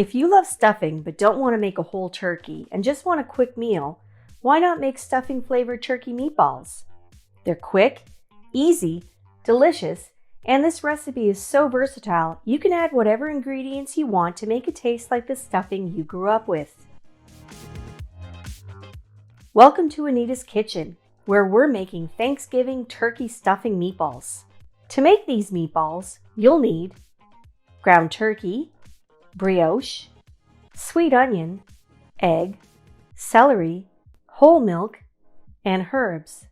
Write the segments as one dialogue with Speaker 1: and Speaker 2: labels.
Speaker 1: If you love stuffing but don't want to make a whole turkey and just want a quick meal, why not make stuffing flavored turkey meatballs? They're quick, easy, delicious, and this recipe is so versatile you can add whatever ingredients you want to make it taste like the stuffing you grew up with. Welcome to Anita's Kitchen, where we're making Thanksgiving turkey stuffing meatballs. To make these meatballs, you'll need ground turkey, brioche, sweet onion, egg, celery, whole milk, and herbs.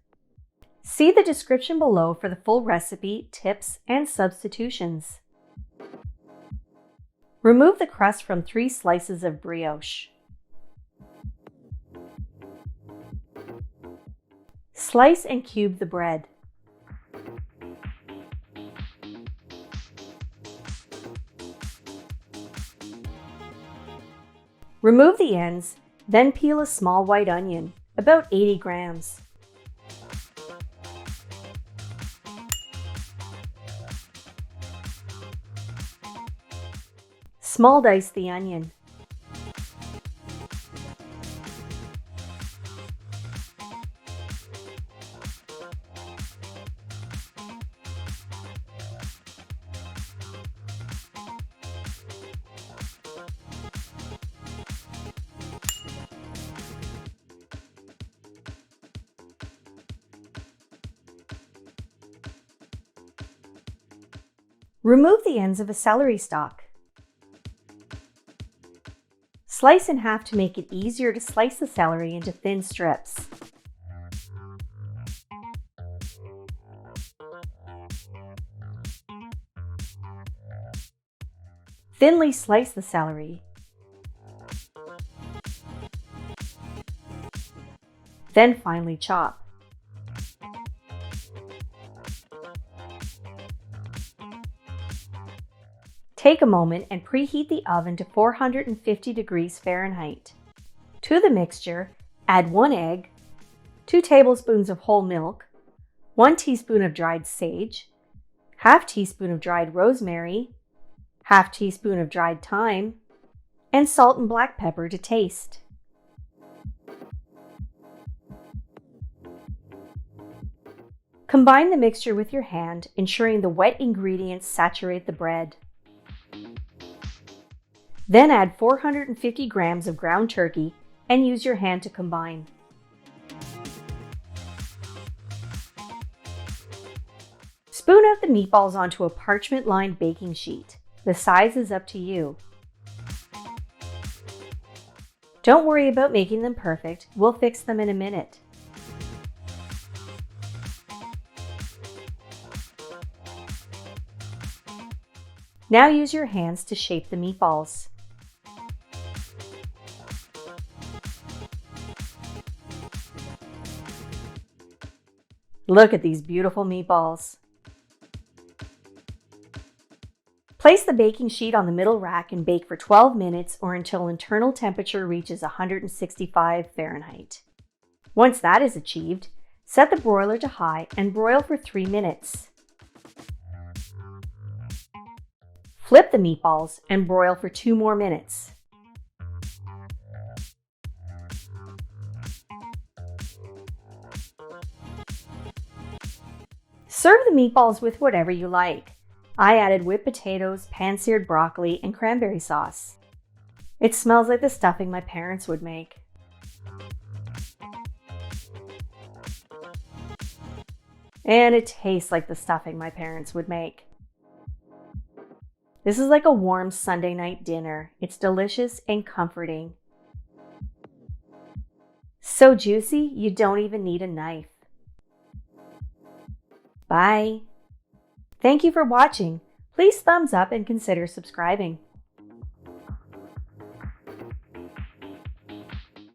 Speaker 1: See the description below for the full recipe, tips, and substitutions. Remove the crust from 3 slices of brioche. Slice and cube the bread. Remove the ends, then peel a small white onion, about 80 grams. Small dice the onion. Remove the ends of a celery stalk. Slice in half to make it easier to slice the celery into thin strips. Thinly slice the celery. Then finely chop. Take a moment and preheat the oven to 450 degrees Fahrenheit. To the mixture, add 1 egg, 2 tablespoons of whole milk, 1 teaspoon of dried sage, ½ teaspoon of dried rosemary, ½ teaspoon of dried thyme, and salt and black pepper to taste. Combine the mixture with your hand, ensuring the wet ingredients saturate the bread. Then add 450 grams of ground turkey and use your hand to combine. Spoon out the meatballs onto a parchment-lined baking sheet. The size is up to you. Don't worry about making them perfect, we'll fix them in a minute. Now use your hands to shape the meatballs. Look at these beautiful meatballs. Place the baking sheet on the middle rack and bake for 12 minutes or until internal temperature reaches 165 Fahrenheit. Once that is achieved, set the broiler to high and broil for 3 minutes. Flip the meatballs and broil for 2 more minutes. Serve the meatballs with whatever you like. I added whipped potatoes, pan-seared broccoli, and cranberry sauce. It smells like the stuffing my parents would make. And it tastes like the stuffing my parents would make. This is like a warm Sunday night dinner. It's delicious and comforting. So juicy, you don't even need a knife. Bye. Thank you for watching. Please thumbs up and consider subscribing.